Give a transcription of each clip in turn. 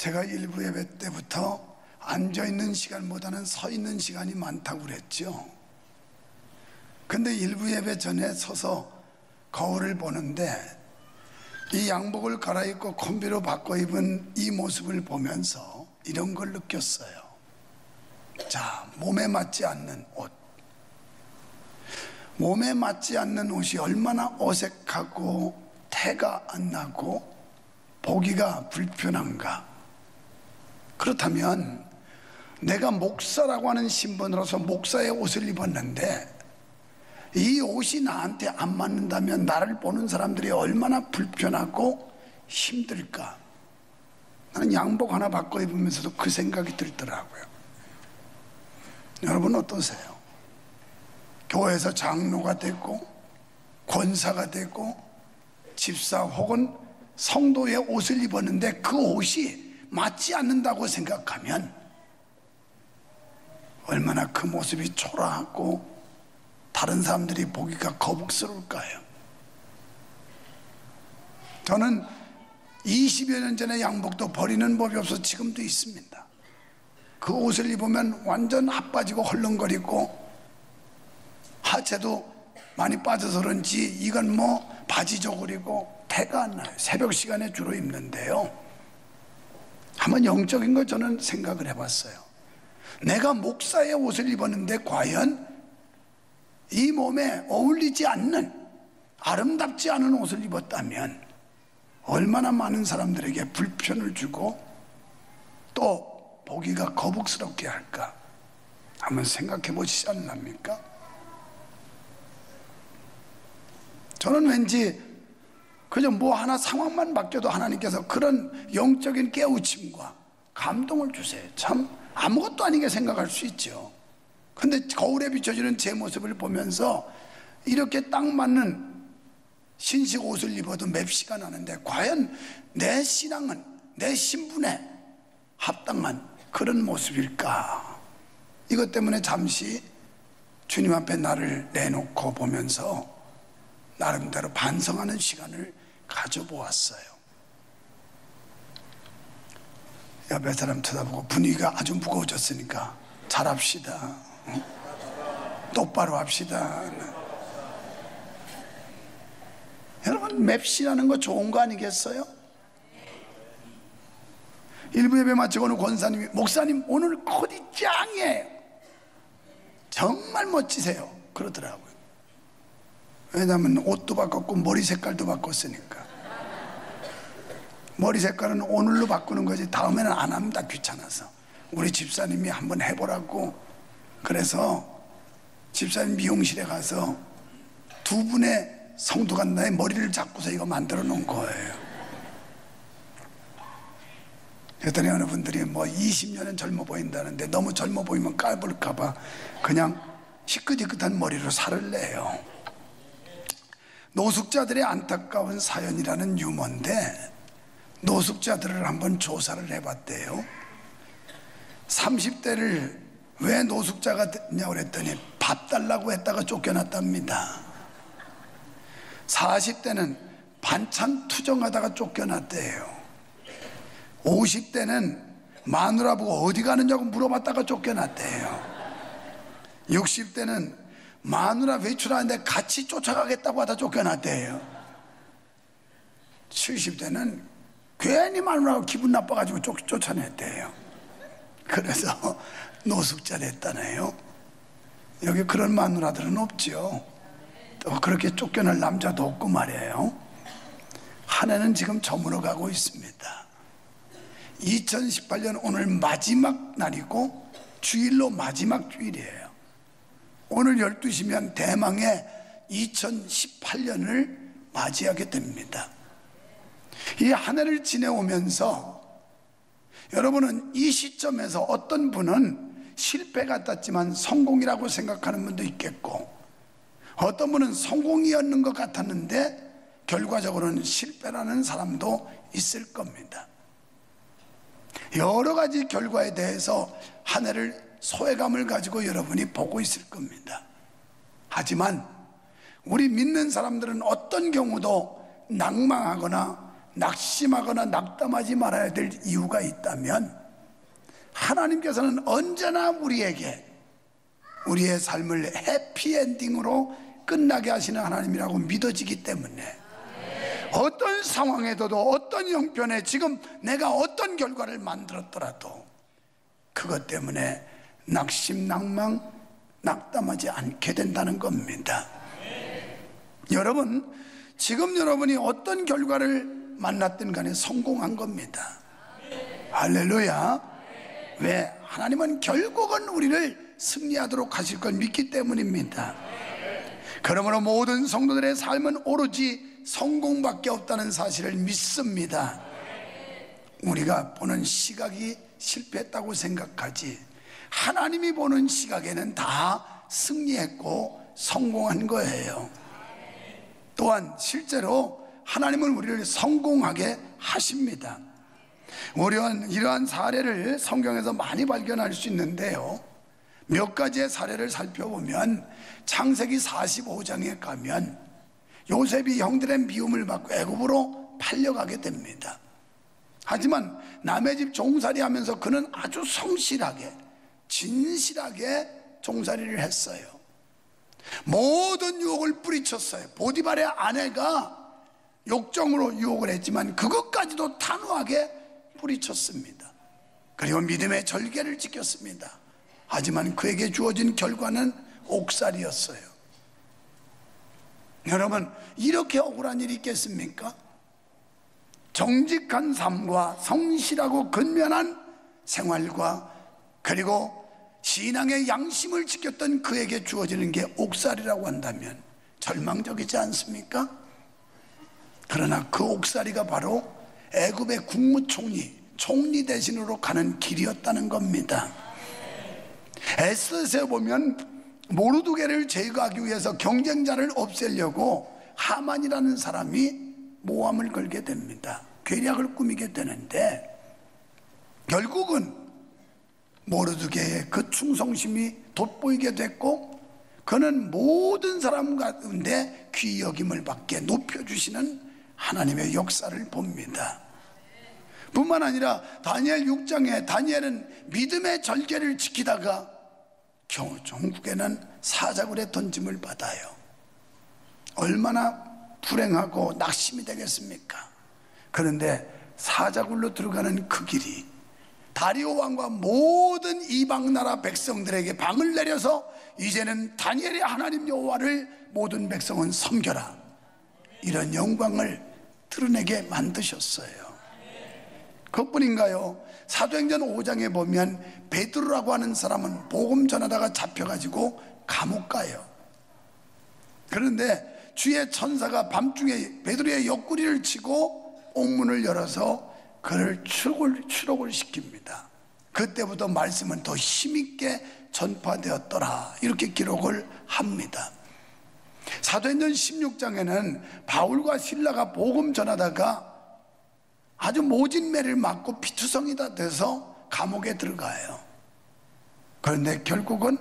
제가 일부 예배 때부터 앉아있는 시간보다는 서 있는 시간이 많다고 그랬죠. 근데 일부 예배 전에 서서 거울을 보는데 이 양복을 갈아입고 콤비로 바꿔 입은 이 모습을 보면서 이런 걸 느꼈어요. 자, 몸에 맞지 않는 옷. 몸에 맞지 않는 옷이 얼마나 어색하고 태가 안 나고 보기가 불편한가. 그렇다면 내가 목사라고 하는 신분으로서 목사의 옷을 입었는데 이 옷이 나한테 안 맞는다면 나를 보는 사람들이 얼마나 불편하고 힘들까. 나는 양복 하나 바꿔 입으면서도 그 생각이 들더라고요. 여러분 어떠세요? 교회에서 장로가 되고 권사가 되고 집사 혹은 성도의 옷을 입었는데 그 옷이 맞지 않는다고 생각하면 얼마나 그 모습이 초라하고 다른 사람들이 보기가 거북스러울까요? 저는 20여 년 전에 양복도 버리는 법이 없어서 지금도 있습니다. 그 옷을 입으면 완전 핫빠지고 헐렁거리고 하체도 많이 빠져서 그런지 이건 뭐 바지 저고리고 태가 안 나요. 새벽 시간에 주로 입는데요. 한번 영적인 거 저는 생각을 해봤어요. 내가 목사의 옷을 입었는데 과연 이 몸에 어울리지 않는 아름답지 않은 옷을 입었다면 얼마나 많은 사람들에게 불편을 주고 또 보기가 거북스럽게 할까 한번 생각해 보시지 않습니까? 저는 왠지 그저 뭐 하나 상황만 바뀌어도 하나님께서 그런 영적인 깨우침과 감동을 주세요. 참 아무것도 아니게 생각할 수 있죠. 근데 거울에 비춰지는 제 모습을 보면서 이렇게 딱 맞는 신식 옷을 입어도 맵시가 나는데 과연 내 신앙은 내 신분에 합당한 그런 모습일까? 이것 때문에 잠시 주님 앞에 나를 내놓고 보면서 나름대로 반성하는 시간을 가져보았어요. 옆에 사람 쳐다보고 분위기가 아주 무거워졌으니까 잘합시다. 똑바로 합시다. 여러분 맵시라는 거 좋은 거 아니겠어요? 일부 예배 마치고 오늘 권사님이 목사님 오늘 코디 짱이에요. 정말 멋지세요. 그러더라고요. 왜냐하면 옷도 바꿨고 머리 색깔도 바꿨으니까. 머리 색깔은 오늘로 바꾸는 거지 다음에는 안 합니다. 귀찮아서. 우리 집사님이 한번 해보라고 그래서 집사님 미용실에 가서 두 분의 성도가 나의 머리를 잡고서 이거 만들어 놓은 거예요. 그랬더니 어느 분들이 뭐 20년은 젊어 보인다는데 너무 젊어 보이면 까불까봐 그냥 희끗희끗한 머리로 살을 내요. 노숙자들의 안타까운 사연이라는 유머인데 노숙자들을 한번 조사를 해봤대요. 30대를 왜 노숙자가 됐냐고 그랬더니 밥 달라고 했다가 쫓겨났답니다. 40대는 반찬 투정하다가 쫓겨났대요. 50대는 마누라 보고 어디 가느냐고 물어봤다가 쫓겨났대요. 60대는 마누라 외출하는데 같이 쫓아가겠다고 하다 쫓겨났대요. 70대는 괜히 마누라가 기분 나빠가지고 쫓아냈대요. 그래서 노숙자 됐다네요. 여기 그런 마누라들은 없죠. 또 그렇게 쫓겨날 남자도 없고 말이에요. 한 해는 지금 저물어 가고 있습니다. 2018년 오늘 마지막 날이고 주일로 마지막 주일이에요. 오늘 12시면 대망의 2018년을 맞이하게 됩니다. 이 한 해를 지내오면서 여러분은 이 시점에서 어떤 분은 실패 같았지만 성공이라고 생각하는 분도 있겠고 어떤 분은 성공이었는 것 같았는데 결과적으로는 실패라는 사람도 있을 겁니다. 여러 가지 결과에 대해서 한 해를 소외감을 가지고 여러분이 보고 있을 겁니다. 하지만 우리 믿는 사람들은 어떤 경우도 낭망하거나 낙심하거나 낙담하지 말아야 될 이유가 있다면, 하나님께서는 언제나 우리에게 우리의 삶을 해피엔딩으로 끝나게 하시는 하나님이라고 믿어지기 때문에, 어떤 상황에도, 어떤 형편에 지금 내가 어떤 결과를 만들었더라도 그것 때문에 낙심, 낭망, 낙담하지 않게 된다는 겁니다. 여러분, 지금 여러분이 어떤 결과를 만났든 간에 성공한 겁니다. 할렐루야. 왜? 하나님은 결국은 우리를 승리하도록 하실 걸 믿기 때문입니다. 그러므로 모든 성도들의 삶은 오로지 성공밖에 없다는 사실을 믿습니다. 우리가 보는 시각이 실패했다고 생각하지, 하나님이 보는 시각에는 다 승리했고 성공한 거예요. 또한 실제로 하나님은 우리를 성공하게 하십니다. 우리는 이러한 사례를 성경에서 많이 발견할 수 있는데요, 몇 가지의 사례를 살펴보면 창세기 45장에 가면 요셉이 형들의 미움을 받고 애굽으로 팔려가게 됩니다. 하지만 남의 집 종살이 하면서 그는 아주 성실하게, 진실하게 종살이를 했어요. 모든 유혹을 뿌리쳤어요. 보디발의 아내가 욕정으로 유혹을 했지만 그것까지도 단호하게 뿌리쳤습니다. 그리고 믿음의 절개를 지켰습니다. 하지만 그에게 주어진 결과는 옥살이였어요. 여러분, 이렇게 억울한 일이 있겠습니까? 정직한 삶과 성실하고 근면한 생활과 그리고 신앙의 양심을 지켰던 그에게 주어지는 게 옥살이라고 한다면 절망적이지 않습니까? 그러나 그 옥살이가 바로 애굽의 국무총리, 총리 대신으로 가는 길이었다는 겁니다. 에스더서에 보면 모르드게를 제거하기 위해서 경쟁자를 없애려고 하만이라는 사람이 모함을 걸게 됩니다. 계략을 꾸미게 되는데 결국은 모르드게의 그 충성심이 돋보이게 됐고, 그는 모든 사람 가운데 귀히 여김을 받게 높여주시는 하나님의 역사를 봅니다. 뿐만 아니라 다니엘 6장에 다니엘은 믿음의 절개를 지키다가 겨우 종국에는 사자굴에 던짐을 받아요. 얼마나 불행하고 낙심이 되겠습니까? 그런데 사자굴로 들어가는 그 길이 다리오 왕과 모든 이방 나라 백성들에게 방을 내려서 이제는 다니엘의 하나님 여호와를 모든 백성은 섬겨라, 이런 영광을 드러내게 만드셨어요. 그것뿐인가요? 사도행전 5장에 보면 베드로라고 하는 사람은 복음 전하다가 잡혀가지고 감옥 가요. 그런데 주의 천사가 밤중에 베드로의 옆구리를 치고 옥문을 열어서 그를 추록을 시킵니다. 그때부터 말씀은 더 힘있게 전파되었더라, 이렇게 기록을 합니다. 사도행전 16장에는 바울과 실라가 복음 전하다가 아주 모진 매를 맞고 피투성이 다 돼서 감옥에 들어가요. 그런데 결국은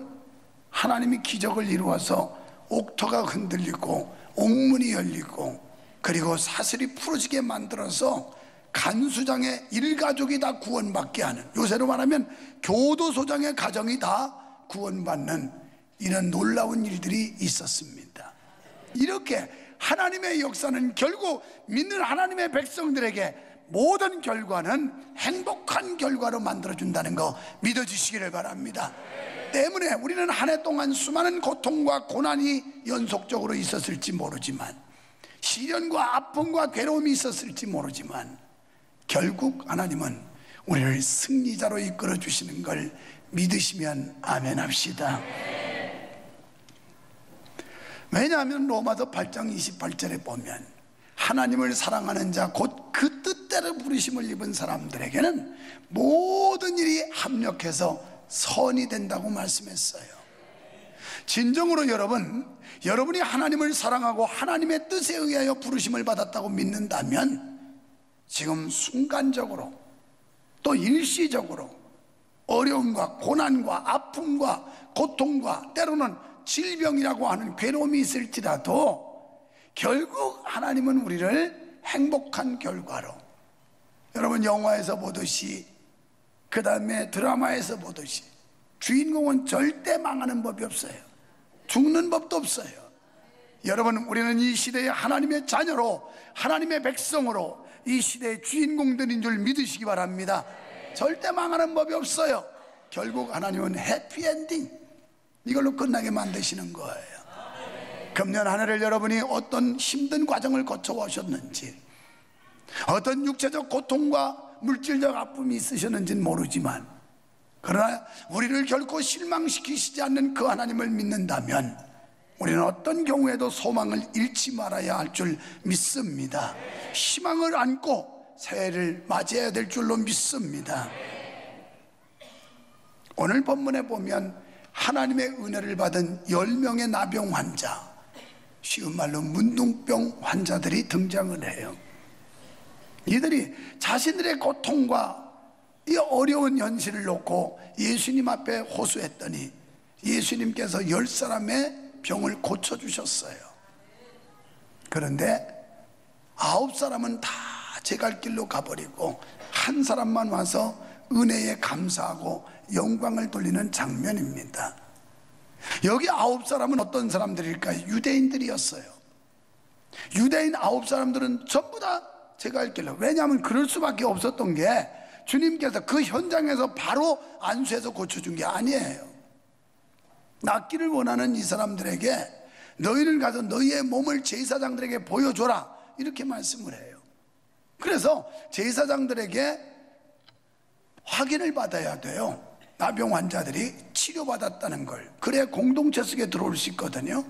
하나님이 기적을 이루어서 옥토가 흔들리고 옥문이 열리고 그리고 사슬이 풀어지게 만들어서 간수장의 일가족이 다 구원받게 하는, 요새로 말하면 교도소장의 가정이 다 구원받는 이런 놀라운 일들이 있었습니다. 이렇게 하나님의 역사는 결국 믿는 하나님의 백성들에게 모든 결과는 행복한 결과로 만들어준다는 거 믿어주시기를 바랍니다. 때문에 우리는 한 해 동안 수많은 고통과 고난이 연속적으로 있었을지 모르지만, 시련과 아픔과 괴로움이 있었을지 모르지만, 결국 하나님은 우리를 승리자로 이끌어 주시는 걸 믿으시면 아멘 합시다. 왜냐하면 로마서 8장 28절에 보면 하나님을 사랑하는 자 곧 그 뜻대로 부르심을 입은 사람들에게는 모든 일이 합력해서 선이 된다고 말씀했어요. 진정으로 여러분이 하나님을 사랑하고 하나님의 뜻에 의하여 부르심을 받았다고 믿는다면 지금 순간적으로 또 일시적으로 어려움과 고난과 아픔과 고통과 때로는 질병이라고 하는 괴로움이 있을지라도 결국 하나님은 우리를 행복한 결과로, 여러분 영화에서 보듯이, 그 다음에 드라마에서 보듯이 주인공은 절대 망하는 법이 없어요. 죽는 법도 없어요. 여러분, 우리는 이 시대의 하나님의 자녀로, 하나님의 백성으로 이 시대의 주인공들인 줄 믿으시기 바랍니다. 절대 망하는 법이 없어요. 결국 하나님은 해피엔딩, 이걸로 끝나게 만드시는 거예요. 금년 한 해를 여러분이 어떤 힘든 과정을 거쳐오셨는지, 어떤 육체적 고통과 물질적 아픔이 있으셨는지는 모르지만, 그러나 우리를 결코 실망시키시지 않는 그 하나님을 믿는다면 우리는 어떤 경우에도 소망을 잃지 말아야 할 줄 믿습니다. 희망을 안고 새해를 맞이해야 될 줄로 믿습니다. 오늘 본문에 보면 하나님의 은혜를 받은 10명의 나병 환자, 쉬운 말로 문둥병 환자들이 등장을 해요. 이들이 자신들의 고통과 이 어려운 현실을 놓고 예수님 앞에 호소했더니 예수님께서 10사람의 병을 고쳐주셨어요. 그런데 9사람은 다 제 갈 길로 가버리고 한 사람만 와서 은혜에 감사하고 영광을 돌리는 장면입니다. 여기 9사람은 어떤 사람들일까요? 유대인들이었어요. 유대인 9사람들은 전부 다 제 갈 길로, 왜냐하면 그럴 수밖에 없었던 게 주님께서 그 현장에서 바로 안수해서 고쳐준 게 아니에요. 낫기를 원하는 이 사람들에게 너희는 가서 너희의 몸을 제사장들에게 보여줘라, 이렇게 말씀을 해요. 그래서 제사장들에게 확인을 받아야 돼요. 나병 환자들이 치료받았다는 걸. 그래야 공동체 속에 들어올 수 있거든요.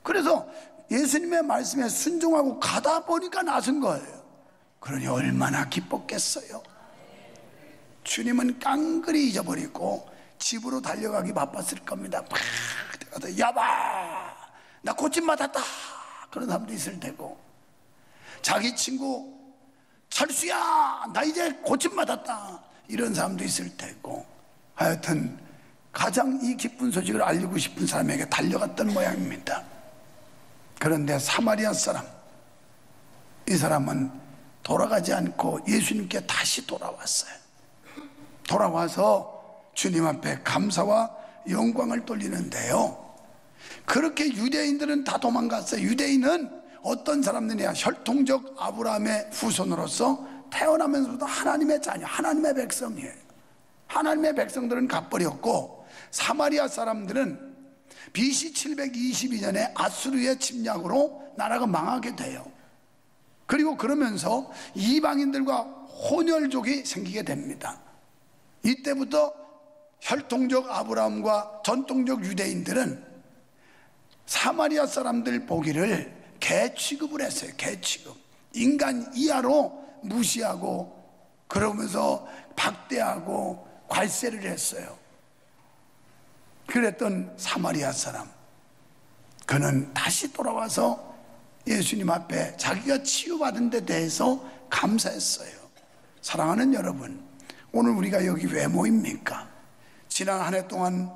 그래서 예수님의 말씀에 순종하고 가다 보니까 나선 거예요. 그러니 얼마나 기뻤겠어요. 주님은 깡그리 잊어버리고 집으로 달려가기 바빴을 겁니다. 막 가서 여보, 나 고침 맞았다, 그런 사람도 있을 테고, 자기 친구 철수야, 나 이제 고침 맞았다, 이런 사람도 있을 테고, 하여튼 가장 이 기쁜 소식을 알리고 싶은 사람에게 달려갔던 모양입니다. 그런데 사마리아 사람, 이 사람은 돌아가지 않고 예수님께 다시 돌아왔어요. 돌아와서 주님 앞에 감사와 영광을 돌리는데요, 그렇게 유대인들은 다 도망갔어요. 유대인은 어떤 사람들이냐, 혈통적 아브라함의 후손으로서 태어나면서부터 하나님의 자녀, 하나님의 백성이에요. 하나님의 백성들은 가버렸고, 사마리아 사람들은 BC 722년에 아수르의 침략으로 나라가 망하게 돼요. 그리고 그러면서 이방인들과 혼혈족이 생기게 됩니다. 이때부터 혈통적 아브라함과 전통적 유대인들은 사마리아 사람들 보기를 개 취급을 했어요. 개 취급. 인간 이하로 무시하고, 그러면서 박대하고 괄세를 했어요. 그랬던 사마리아 사람, 그는 다시 돌아와서 예수님 앞에 자기가 치유받은 데 대해서 감사했어요. 사랑하는 여러분, 오늘 우리가 여기 왜 모입니까? 지난 한 해 동안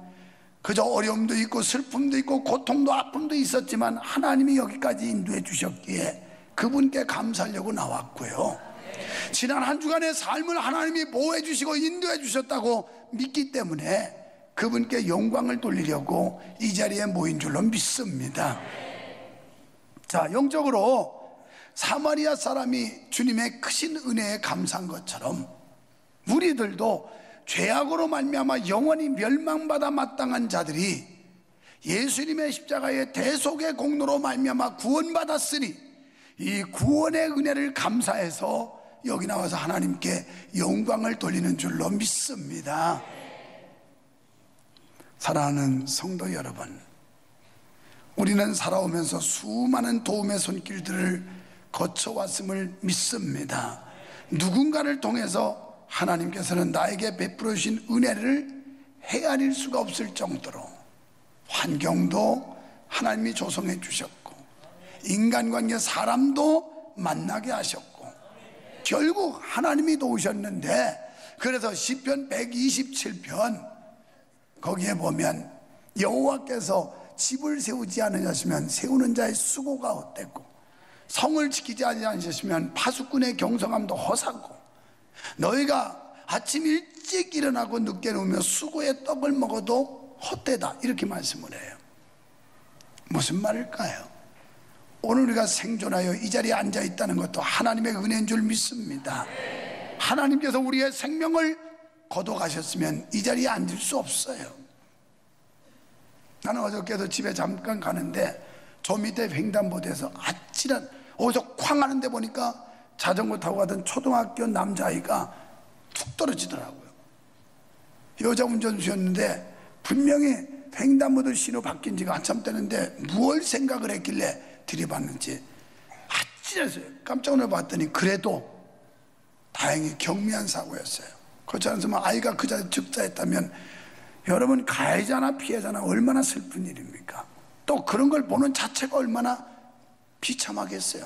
그저 어려움도 있고 슬픔도 있고 고통도 아픔도 있었지만 하나님이 여기까지 인도해 주셨기에 그분께 감사하려고 나왔고요, 지난 한 주간의 삶을 하나님이 보호해 주시고 인도해 주셨다고 믿기 때문에 그분께 영광을 돌리려고 이 자리에 모인 줄로 믿습니다. 자, 영적으로 사마리아 사람이 주님의 크신 은혜에 감사한 것처럼 우리들도 죄악으로 말미암아 영원히 멸망받아 마땅한 자들이 예수님의 십자가의 대속의 공로로 말미암아 구원받았으니 이 구원의 은혜를 감사해서 여기 나와서 하나님께 영광을 돌리는 줄로 믿습니다. 사랑하는 성도 여러분, 우리는 살아오면서 수많은 도움의 손길들을 거쳐왔음을 믿습니다. 누군가를 통해서 하나님께서는 나에게 베풀어 주신 은혜를 헤아릴 수가 없을 정도로 환경도 하나님이 조성해 주셨고, 인간관계 사람도 만나게 하셨고, 결국 하나님이 도우셨는데, 그래서 시편 127편 거기에 보면 여호와께서 집을 세우지 않으셨으면 세우는 자의 수고가 어땠고 성을 지키지 않으셨으면 파수꾼의 경성함도 허사고, 너희가 아침 일찍 일어나고 늦게 누우며 수고의 떡을 먹어도 헛되다, 이렇게 말씀을 해요. 무슨 말일까요? 오늘 우리가 생존하여 이 자리에 앉아 있다는 것도 하나님의 은혜인 줄 믿습니다. 하나님께서 우리의 생명을 거둬가셨으면 이 자리에 앉을 수 없어요. 나는 어저께도 집에 잠깐 가는데 저 밑에 횡단보도에서 아찔한, 어디서 쾅 하는데 보니까 자전거 타고 가던 초등학교 남자아이가 툭 떨어지더라고요. 여자 운전수였는데 분명히 횡단보도 신호 바뀐 지가 한참 되는데 무얼 생각을 했길래 들이받는지 아찔했어요. 깜짝 놀라 봤더니 그래도 다행히 경미한 사고였어요. 그렇지 않으면 아이가 그 자리에 즉사했다면 여러분, 가해자나 피해자나 얼마나 슬픈 일입니까? 또 그런 걸 보는 자체가 얼마나 비참하겠어요.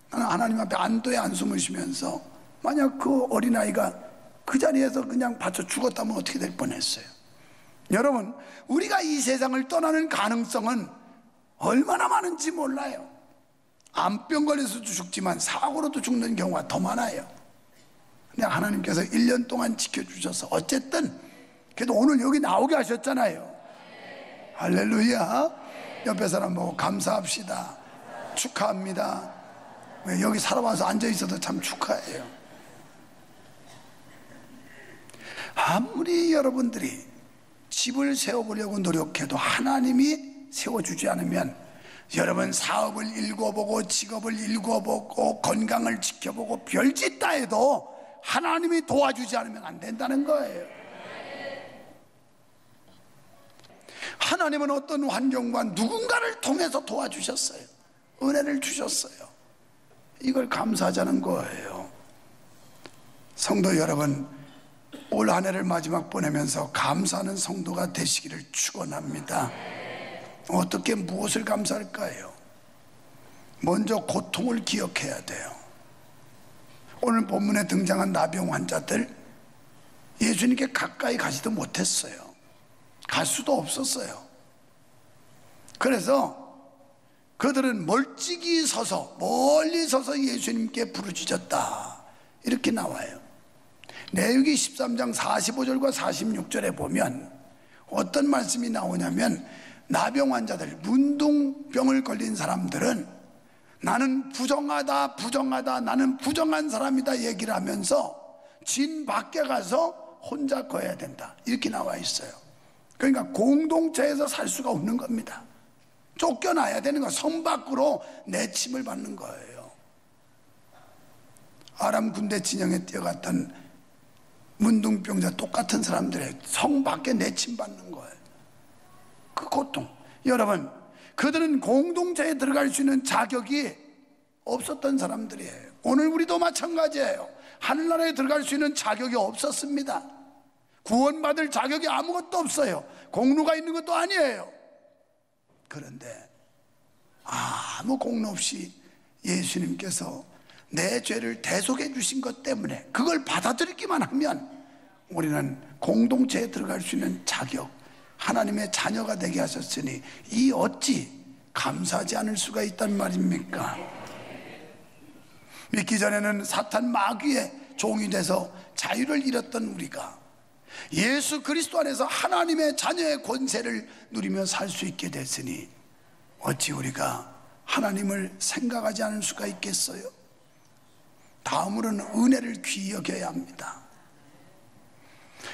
나는 하나님 앞에 안도의 한숨을 쉬면서 만약 그 어린아이가 그 자리에서 그냥 받쳐 죽었다면 어떻게 될 뻔했어요. 여러분, 우리가 이 세상을 떠나는 가능성은 얼마나 많은지 몰라요. 암병 걸려서도 죽지만 사고로도 죽는 경우가 더 많아요. 근데 하나님께서 1년 동안 지켜주셔서 어쨌든 그래도 오늘 여기 나오게 하셨잖아요. 할렐루야. 옆에 사람 보고 감사합시다, 축하합니다. 왜 여기 살아와서 앉아있어도 참 축하해요. 아무리 여러분들이 집을 세워보려고 노력해도 하나님이 세워주지 않으면 여러분 사업을 일궈보고 직업을 일궈보고 건강을 지켜보고 별짓 다 해도 하나님이 도와주지 않으면 안 된다는 거예요. 하나님은 어떤 환경과 누군가를 통해서 도와주셨어요. 은혜를 주셨어요. 이걸 감사하자는 거예요. 성도 여러분, 올 한 해를 마지막 보내면서 감사하는 성도가 되시기를 축원합니다. 어떻게 무엇을 감사할까요? 먼저 고통을 기억해야 돼요. 오늘 본문에 등장한 나병 환자들, 예수님께 가까이 가지도 못했어요. 갈 수도 없었어요. 그래서 그들은 멀찍이 서서, 멀리 서서 예수님께 부르짖었다, 이렇게 나와요. 레위기 13장 45절과 46절에 보면 어떤 말씀이 나오냐면, 나병 환자들, 문둥병을 걸린 사람들은 나는 부정하다, 부정하다, 나는 부정한 사람이다 얘기를 하면서 진 밖에 가서 혼자 거해야 된다, 이렇게 나와 있어요. 그러니까 공동체에서 살 수가 없는 겁니다. 쫓겨나야 되는 거, 성 밖으로 내침을 받는 거예요. 아람 군대 진영에 뛰어갔던 문둥병자 똑같은 사람들의 성 밖에 내침 받는 거예요. 그 고통. 여러분, 그들은 공동체에 들어갈 수 있는 자격이 없었던 사람들이에요. 오늘 우리도 마찬가지예요. 하늘나라에 들어갈 수 있는 자격이 없었습니다. 구원받을 자격이 아무것도 없어요. 공로가 있는 것도 아니에요. 그런데 아무 공로 없이 예수님께서 내 죄를 대속해 주신 것 때문에 그걸 받아들이기만 하면 우리는 공동체에 들어갈 수 있는 자격, 하나님의 자녀가 되게 하셨으니 이 어찌 감사하지 않을 수가 있단 말입니까? 믿기 전에는 사탄 마귀의 종이 돼서 자유를 잃었던 우리가 예수 그리스도 안에서 하나님의 자녀의 권세를 누리며 살 수 있게 됐으니 어찌 우리가 하나님을 생각하지 않을 수가 있겠어요? 다음으로는 은혜를 귀히 여겨야 합니다.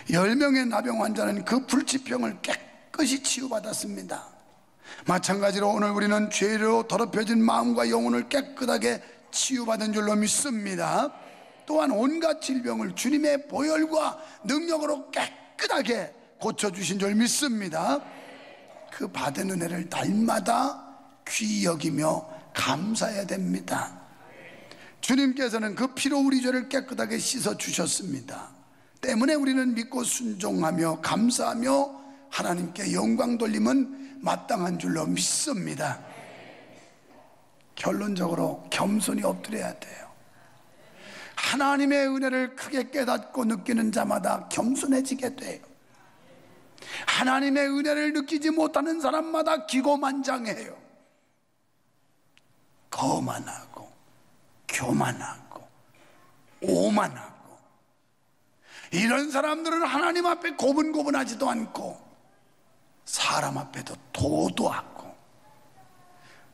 10명의 나병 환자는 그 불치병을 깨끗이 치유받았습니다. 마찬가지로 오늘 우리는 죄로 더럽혀진 마음과 영혼을 깨끗하게 치유받은 줄로 믿습니다. 또한 온갖 질병을 주님의 보혈과 능력으로 깨끗하게 고쳐주신 줄 믿습니다. 그 받은 은혜를 날마다 귀히 여기며 감사해야 됩니다. 주님께서는 그 피로 우리 죄를 깨끗하게 씻어 주셨습니다. 때문에 우리는 믿고 순종하며 감사하며 하나님께 영광 돌림은 마땅한 줄로 믿습니다. 결론적으로 겸손히 엎드려야 돼요. 하나님의 은혜를 크게 깨닫고 느끼는 자마다 겸손해지게 돼요. 하나님의 은혜를 느끼지 못하는 사람마다 기고만장해요. 거만하고 교만하고 오만하고, 이런 사람들은 하나님 앞에 고분고분하지도 않고 사람 앞에도 도도하고,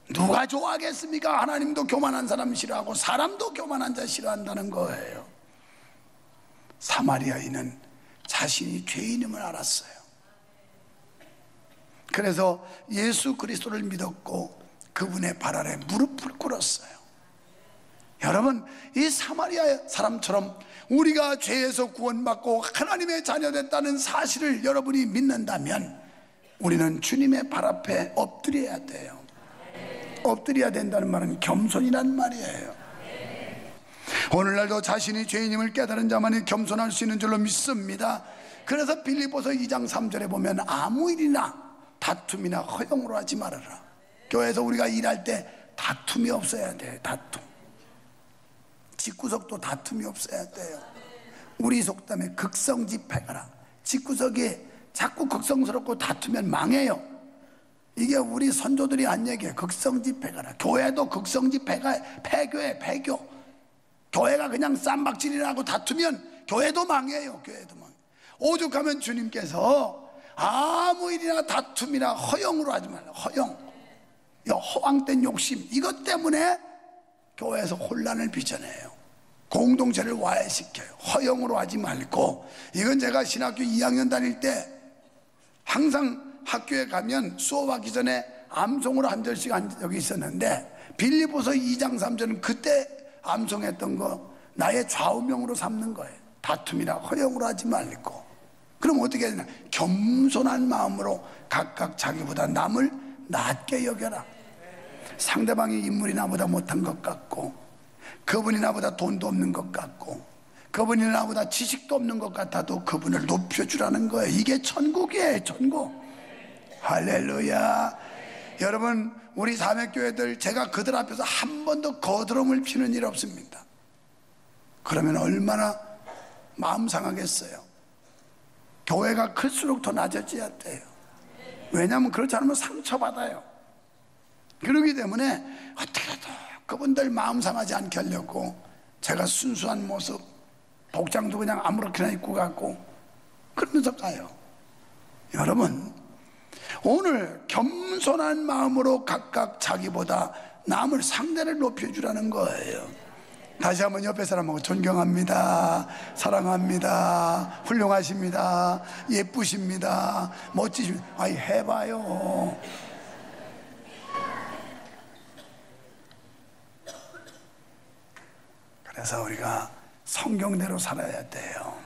누가 좋아하겠습니까? 하나님도 교만한 사람 싫어하고 사람도 교만한 자 싫어한다는 거예요. 사마리아인은 자신이 죄인임을 알았어요. 그래서 예수 그리스도를 믿었고 그분의 발 아래 무릎을 꿇었어요. 여러분, 이 사마리아 사람처럼 우리가 죄에서 구원받고 하나님의 자녀됐다는 사실을 여러분이 믿는다면 우리는 주님의 발 앞에 엎드려야 돼요. 엎드려야 된다는 말은 겸손이란 말이에요. 오늘날도 자신이 죄인임을 깨달은 자만이 겸손할 수 있는 줄로 믿습니다. 그래서 빌립보서 2장 3절에 보면 아무 일이나 다툼이나 허용으로 하지 말아라. 교회에서 우리가 일할 때 다툼이 없어야 돼요. 다툼. 집구석도 다툼이 없어야 돼요. 우리 속담에 극성집회가라. 집구석이 자꾸 극성스럽고 다투면 망해요. 이게 우리 선조들이 한 얘기예요. 극성집회가라. 교회도 극성집회가 폐교에 폐교. 교회가 그냥 쌈박질이라고 다투면 교회도 망해요. 교회도 망해요. 오죽하면 주님께서 아무 일이나 다툼이나 허용으로 하지 말라. 허용, 허황된 욕심, 이것 때문에 교회에서 혼란을 빚어내요. 공동체를 와해시켜요. 허용으로 하지 말고. 이건 제가 신학교 2학년 다닐 때 항상 학교에 가면 수업하기 전에 암송으로 한 절씩 한 적이 있었는데, 빌립보서 2장 3절은 그때 암송했던 거 나의 좌우명으로 삼는 거예요. 다툼이나 허용으로 하지 말고. 그럼 어떻게 해야 되나? 겸손한 마음으로 각각 자기보다 남을 낮게 여겨라. 상대방의 인물이 나보다 못한 것 같고, 그분이 나보다 돈도 없는 것 같고, 그분이 나보다 지식도 없는 것 같아도 그분을 높여주라는 거예요. 이게 천국이에요. 천국. 할렐루야. 여러분, 우리 사맥교회들 제가 그들 앞에서 한 번도 거드름을 피는 일 없습니다. 그러면 얼마나 마음 상하겠어요. 교회가 클수록 더 낮아져야 돼요. 왜냐하면 그렇지 않으면 상처받아요. 그렇기 때문에 어떻게든 그분들 마음 상하지 않게 하려고 제가 순수한 모습, 복장도 그냥 아무렇게나 입고 가고 그러면서 가요. 여러분, 오늘 겸손한 마음으로 각각 자기보다 남을 상대를 높여주라는 거예요. 다시 한번 옆에 사람하고 존경합니다, 사랑합니다, 훌륭하십니다, 예쁘십니다, 멋지십니다. 아이, 해봐요. 그래서 우리가 성경대로 살아야 돼요.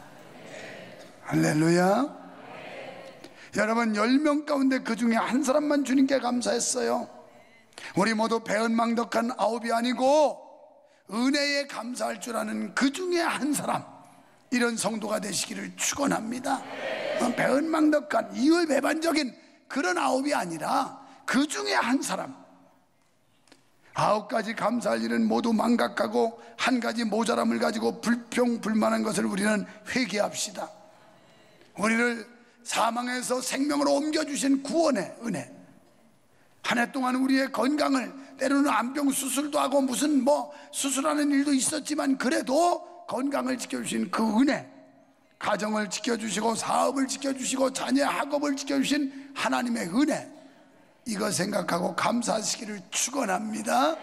할렐루야. 여러분, 10명 가운데 그 중에 한 사람만 주님께 감사했어요. 우리 모두 배은망덕한 9이 아니고 은혜에 감사할 줄 아는 그 중에 한 사람, 이런 성도가 되시기를 축원합니다. 배은망덕한 이율배반적인 그런 9이 아니라 그 중에 한 사람. 9가지 감사할 일은 모두 망각하고 한 가지 모자람을 가지고 불평불만한 것을 우리는 회개합시다. 우리를 사망에서 생명으로 옮겨주신 구원의 은혜, 한 해 동안 우리의 건강을, 때로는 암병 수술도 하고 무슨 수술하는 일도 있었지만 그래도 건강을 지켜주신 그 은혜, 가정을 지켜주시고 사업을 지켜주시고 자녀의 학업을 지켜주신 하나님의 은혜, 이거 생각하고 감사하시기를 축원합니다.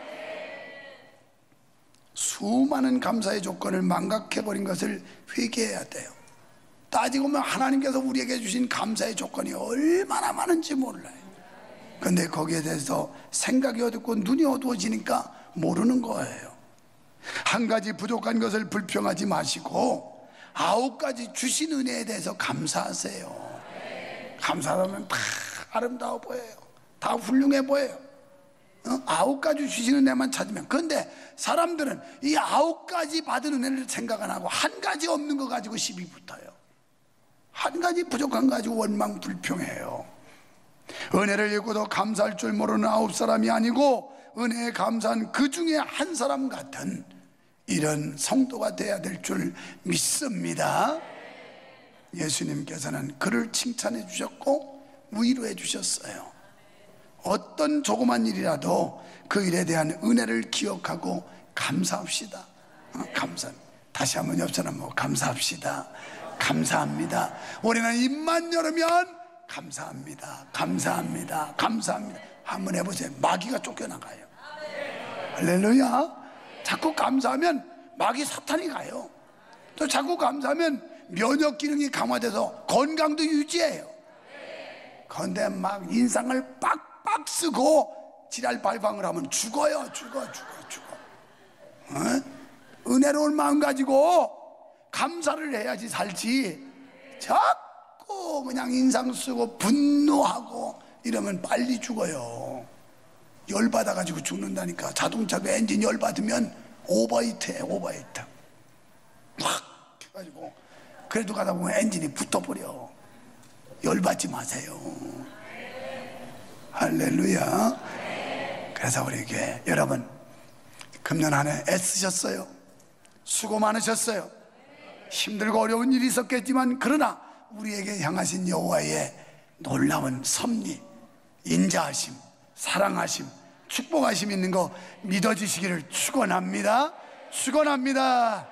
수많은 감사의 조건을 망각해버린 것을 회개해야 돼요. 따지고 보면 하나님께서 우리에게 주신 감사의 조건이 얼마나 많은지 몰라요. 그런데 거기에 대해서 생각이 어둡고 눈이 어두워지니까 모르는 거예요. 한 가지 부족한 것을 불평하지 마시고 9가지 주신 은혜에 대해서 감사하세요. 감사하면 다 아름다워 보여요. 다 훌륭해 보여요. 9가지 주신 은혜만 찾으면. 그런데 사람들은 이 9가지 받은 은혜를 생각 안 하고 한 가지 없는 거 가지고 시비 붙어요. 한 가지 부족한 거 가지고 원망 불평해요. 은혜를 입고도 감사할 줄 모르는 9사람이 아니고 은혜에 감사한 그 중에 한 사람 같은 이런 성도가 돼야 될 줄 믿습니다. 예수님께서는 그를 칭찬해 주셨고 위로해 주셨어요. 어떤 조그만 일이라도 그 일에 대한 은혜를 기억하고 감사합시다. 다시 한번 옆 사람 보고 감사합시다. 감사합니다. 우리는 입만 열으면 감사합니다. 감사합니다. 감사합니다. 한번 해보세요. 마귀가 쫓겨나가요. 할렐루야. 자꾸 감사하면 마귀 사탄이 가요. 또 자꾸 감사하면 면역 기능이 강화돼서 건강도 유지해요. 그런데 막 인상을 빡빡 쓰고 지랄 발광을 하면 죽어요. 죽어. 은혜로운 마음 가지고 감사를 해야지 살지. 자꾸 그냥 인상 쓰고 분노하고 이러면 빨리 죽어요. 열받아가지고 죽는다니까. 자동차가 엔진 열받으면 오버히트해. 오버히트 확 해가지고 그래도 가다 보면 엔진이 붙어버려. 열받지 마세요. 할렐루야. 그래서 우리 교회 여러분, 금년 한 해 애쓰셨어요. 수고 많으셨어요. 힘들고 어려운 일이 있었겠지만 그러나 우리에게 향하신 여호와의 놀라운 섭리, 인자하심, 사랑하심, 축복하심 있는 거 믿어지시기를 축원합니다. 축원합니다.